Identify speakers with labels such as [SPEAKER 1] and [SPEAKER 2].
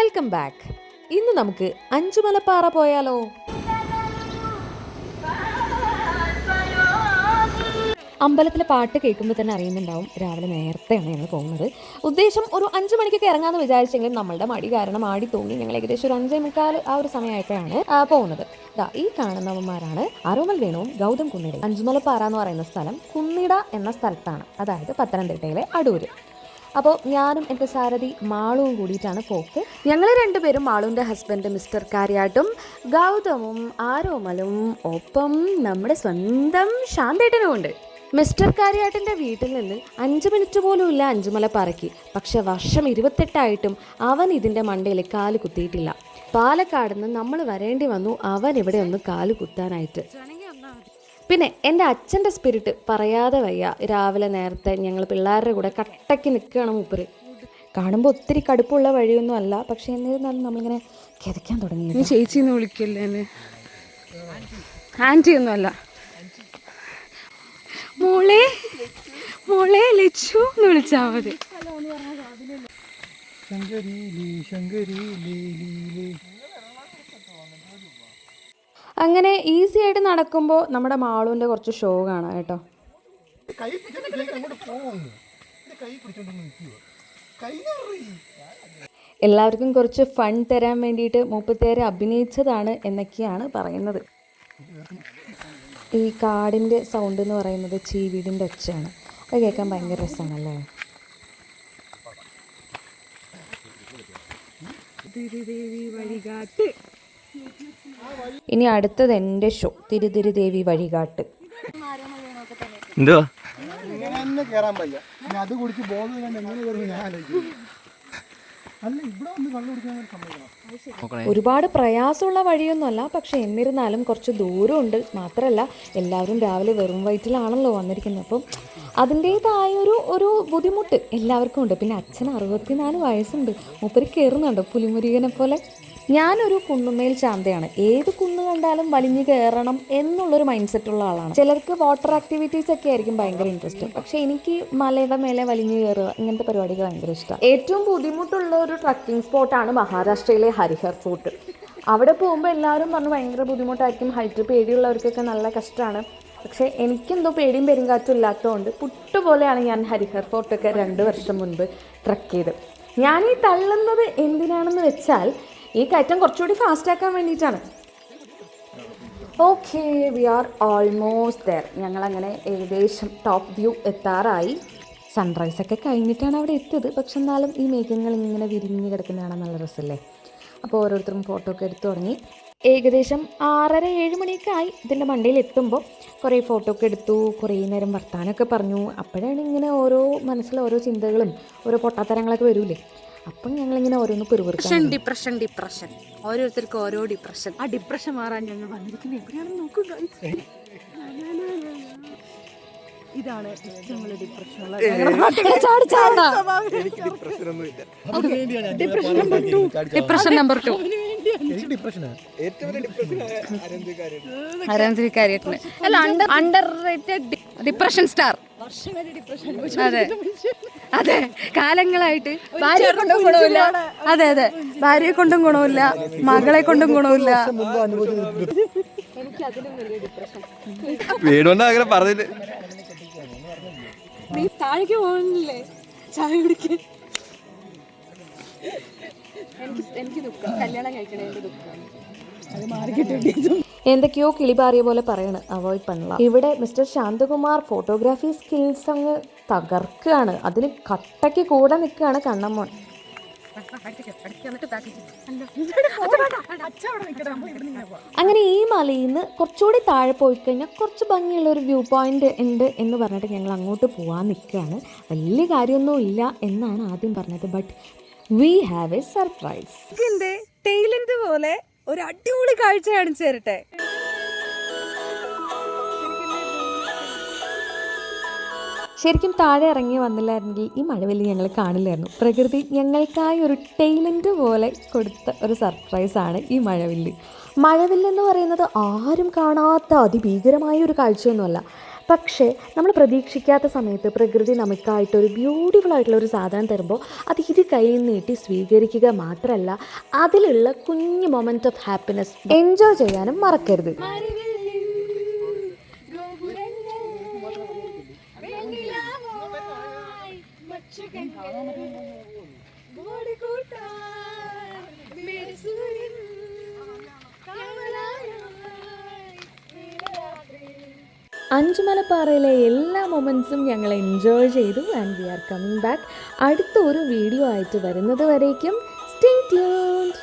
[SPEAKER 1] Welcome back. ഇന്ന് നമുക്ക് അഞ്ചുമലപ്പാറ പോയാലോ? അമ്പലത്തിലെ പാട്ട് കേൾക്കുമ്പോൾ തന്നെ അറിയുന്നുണ്ടാവും രാവിലെ നേരത്തെയാണ് ഞങ്ങൾ പോകുന്നത്. ഉദ്ദേശം ഒരു 5 മണിക്കൊക്കെ ഇറങ്ങാമെന്ന് വിചാരിച്ചെങ്കിലും നമ്മളുടെ മടി കാരണം ആടി തൂങ്ങി ഞങ്ങൾ ഏകദേശം ഒരു 5:45 ആ ഒരു സമയമായപ്പോഴാണ് പോകുന്നത്. ഈ കാണുന്നവന്മാരാണ് ആരോമൽ വേണുവും ഗൗതം കുന്നിടയും. അഞ്ചുമലപ്പാറ എന്ന് പറയുന്ന സ്ഥലം കുന്നിട എന്ന സ്ഥലത്താണ്, അതായത് പത്തനംതിട്ടയിലെ അടൂര്. അപ്പോൾ ഞാനും എൻ്റെ സാരഥി മാളുവും കൂടിയിട്ടാണ് പോക്ക്. ഞങ്ങൾ രണ്ടുപേരും മാളുവിൻ്റെ ഹസ്ബൻഡ് മിസ്റ്റർ കാര്യാട്ടും ഗൗതമും ആരോമലും ഒപ്പം നമ്മുടെ സ്വന്തം ശാന്തേട്ടനും ഉണ്ട്. മിസ്റ്റർ കാര്യാട്ടിൻ്റെ വീട്ടിൽ നിന്ന് 5 മിനിറ്റ് പോലും ഇല്ല അഞ്ചുമലപ്പാറയ്ക്ക്. പക്ഷെ വർഷം 28 അവൻ ഇതിൻ്റെ മണ്ടയിൽ കാല് കുത്തിയിട്ടില്ല. പാലക്കാട് നിന്ന് നമ്മൾ വരേണ്ടി വന്നു അവൻ ഇവിടെ ഒന്ന് കാല് കുത്താനായിട്ട്. പിന്നെ എൻ്റെ അച്ഛൻ്റെ സ്പിരിറ്റ് പറയാതെ വയ്യ. രാവിലെ നേരത്തെ ഞങ്ങൾ പിള്ളേരുടെ കൂടെ കട്ടയ്ക്ക് നിൽക്കുകയാണ് മൂപ്പര്. കാണുമ്പോൾ ഒത്തിരി കടുപ്പുള്ള വഴിയൊന്നും അല്ല, പക്ഷെ എന്നിരുന്നാലും നമ്മളിങ്ങനെ കിതയ്ക്കാൻ തുടങ്ങി.
[SPEAKER 2] ചേച്ചിന്ന് വിളിക്കല്ലേ, ആൻറ്റി ഒന്നും അല്ല. മോളെ മോളെ ലച്ചു എന്ന് വിളിച്ചാൽ മതി. അങ്ങനെ ഈസി ആയിട്ട് നടക്കുമ്പോൾ നമ്മുടെ മാളുവിൻ്റെ കുറച്ച് ഷോ കാണാം കേട്ടോ. എല്ലാവർക്കും കുറച്ച് ഫൺ തരാൻ വേണ്ടിയിട്ട് 30 അഭിനയിച്ചതാണ് എന്നൊക്കെയാണ് പറയുന്നത്. ഈ കാടിൻ്റെ സൗണ്ട് എന്ന് പറയുന്നത് ചീവീടിൻ്റെ ഒച്ചയാണ്. അത് കേൾക്കാൻ ഭയങ്കര രസമാണല്ലേ. ഇനി അടുത്തത് എൻ്റെ ഷോ തിരുതിരി ദേവി വഴികാട്ട്. ഒരുപാട് പ്രയാസമുള്ള വഴിയൊന്നുമല്ല, പക്ഷെ എന്നിരുന്നാലും കുറച്ച് ദൂരമുണ്ട്. മാത്രമല്ല എല്ലാവരും രാവിലെ വെറും വയറ്റിലാണല്ലോ വന്നിരിക്കുന്നത്, അപ്പം അതിൻ്റേതായൊരു ബുദ്ധിമുട്ട് എല്ലാവർക്കും ഉണ്ട്. പിന്നെ അച്ഛന് 64 വയസ്സുണ്ട്, മൂപ്പര് കയറുന്നുണ്ട് പുലിമുരുകനെ പോലെ. ഞാനൊരു കുന്നുമേൽ ചാന്തയാണ്. ഏത് കുന്ന് കണ്ടാലും വലിഞ്ഞു കയറണം എന്നുള്ളൊരു മൈൻഡ് സെറ്റുള്ള ആളാണ്. ചിലർക്ക് വാട്ടർ ആക്ടിവിറ്റീസ് ഒക്കെ ആയിരിക്കും ഭയങ്കര ഇൻട്രസ്റ്റ്, പക്ഷെ എനിക്ക് മലയുടെ മേലെ വലിഞ്ഞു കയറുക ഇങ്ങനത്തെ പരിപാടികൾ ഭയങ്കര ഇഷ്ടമാണ്. ഏറ്റവും ബുദ്ധിമുട്ടുള്ള ഒരു ട്രക്കിംഗ് സ്പോട്ടാണ് മഹാരാഷ്ട്രയിലെ ഹരിഹർ ഫോർട്ട്. അവിടെ പോകുമ്പോൾ എല്ലാവരും പറഞ്ഞു ഭയങ്കര ബുദ്ധിമുട്ടായിരിക്കും, ഹൈറ്റ് പേടിയുള്ളവർക്കൊക്കെ നല്ല കഷ്ടമാണ്. പക്ഷേ എനിക്കെന്തോ പേടിയും പെരുങ്കാറ്റും ഇല്ലാത്തതുകൊണ്ട് പുട്ടുപോലെയാണ് ഞാൻ ഹരിഹർ ഫോർട്ടൊക്കെ 2 വർഷം മുൻപ് ട്രക്ക് ചെയ്ത്. ഞാൻ ഈ തള്ളുന്നത് എന്തിനാണെന്ന് വെച്ചാൽ ഈ കയറ്റം കുറച്ചുകൂടി ഫാസ്റ്റ് ആക്കാൻ വേണ്ടിയിട്ടാണ്. Okay, we are almost there. ഞങ്ങളങ്ങനെ ഏകദേശം ടോപ്പ് വ്യൂ എത്താറായി. സൺറൈസൊക്കെ കഴിഞ്ഞിട്ടാണ് അവിടെ എത്തിയത്, പക്ഷെ എന്നാലും ഈ മേഘങ്ങൾ ഇങ്ങനെ വിരിഞ്ഞ് കിടക്കുന്നതാണ് നല്ല രസമല്ലേ. അപ്പോൾ ഓരോരുത്തരും ഫോട്ടോ ഒക്കെ എടുത്തു തുടങ്ങി. ഏകദേശം 6:30-7 മണിയൊക്കെ ആയി ഇതിൻ്റെ മണ്ടയിൽ എത്തുമ്പോൾ. കുറേ ഫോട്ടോ ഒക്കെ എടുത്തു, കുറേ നേരം വർത്താനമൊക്കെ പറഞ്ഞു. അപ്പോഴാണ് ഇങ്ങനെ ഓരോ മനസ്സിൽ ഓരോ ചിന്തകളും ഓരോ പൊട്ടാത്തരങ്ങളൊക്കെ വരൂലേ. അപ്പം ഞങ്ങളിങ്ങനെ ഓരോന്ന് ഡിപ്രഷൻ ഓരോരുത്തർക്ക് ഓരോ ഡിപ്രഷൻ. ആ ഡിപ്രഷൻ മാറാൻ ഞങ്ങൾ വന്നിരിക്കുന്നത് എവിടെയാണെന്ന് നോക്കുക. ഇതാണ് ഡിപ്രഷൻ നമ്പർ 2. അരവിന്ദ് അല്ല, അണ്ടർ റേറ്റഡ് ഡിപ്രഷൻ സ്റ്റാർ. അതെ അതെ, കാലങ്ങളായിട്ട് ഭാര്യയെ കൊണ്ടും ഗുണമില്ല. അതെ അതെ, ഭാര്യയെ കൊണ്ടും ഗുണമില്ല, മകളെ കൊണ്ടും ഗുണമില്ല. എനിക്ക് അതിലും വലിയ ഡിപ്രഷൻ. നീ താഴേക്ക് പോകുന്നില്ലേ ചായ കുടിക്കാൻ? എനിക്ക് ദുഃഖം, കല്യാണം കഴിക്കണേന്റെ ദുഃഖം. അത് മാറിക്കിട്ടും എന്തൊക്കെയോ കിളിപാറിയ പോലെ പറയണ്, അവോയ്ഡ് പണല. ഇവിടെ മിസ്റ്റർ ശാന്തകുമാർ ഫോട്ടോഗ്രാഫി സ്കിൽസ് അങ്ങ് തകർക്കുകയാണ്. അതിന് കട്ടയ്ക്ക് കൂടെ നിൽക്കുകയാണ് കണ്ണമ്മോൻ. അങ്ങനെ ഈ മലയിൽ നിന്ന് കുറച്ചുകൂടി താഴെ പോയി കഴിഞ്ഞാൽ കുറച്ച് ഭംഗിയുള്ള ഒരു വ്യൂ പോയിന്റ് ഉണ്ട് എന്ന് പറഞ്ഞിട്ട് ഞങ്ങൾ അങ്ങോട്ട് പോകാൻ നിൽക്കുകയാണ്. വലിയ കാര്യമൊന്നും ഇല്ല എന്നാണ് ആദ്യം പറഞ്ഞത്, but we have A surprise. ഇതിന്റെ ടെയിലന്റ് പോലെ ഒരു അടിപൊളി കാഴ്ച കാണിച്ചു തരട്ടെ. ശരിക്കും താഴെ ഇറങ്ങി വന്നില്ലായിരുന്നെങ്കിൽ ഈ മഴവില്ല് ഞങ്ങൾ കാണില്ലായിരുന്നു. പ്രകൃതി ഞങ്ങൾക്കായി ഒരു ടെയിലന്റ് പോലെ കൊടുത്ത ഒരു സർപ്രൈസാണ് ഈ മഴവില്ല്. മഴവില്ലെന്ന് പറയുന്നത് ആരും കാണാത്ത അതിഭീകരമായ ഒരു കാഴ്ചയൊന്നുമല്ല. പക്ഷേ നമ്മൾ പ്രതീക്ഷിക്കാത്ത സമയത്ത് പ്രകൃതി നമുക്കായിട്ട് ഒരു ബ്യൂട്ടിഫുൾ ആയിട്ടുള്ള ഒരു സാധനം തരുമ്പോൾ അത് കയ്യിൽ നീട്ടി സ്വീകരിക്കുക മാത്രമല്ല അതിലുള്ള കുഞ്ഞു മൊമെൻറ്റ് ഓഫ് ഹാപ്പിനെസ് എൻജോയ് ചെയ്യാനും മറക്കരുത്. അഞ്ചുമലപ്പാറയിലെ എല്ലാ മൊമെൻറ്റ്സും ഞങ്ങൾ എൻജോയ് ചെയ്തു. And we are coming back. അടുത്ത ഒരു വീഡിയോ ആയിട്ട് വരുന്നത് വരേക്കും സ്റ്റേ ട്യൂൺഡ്.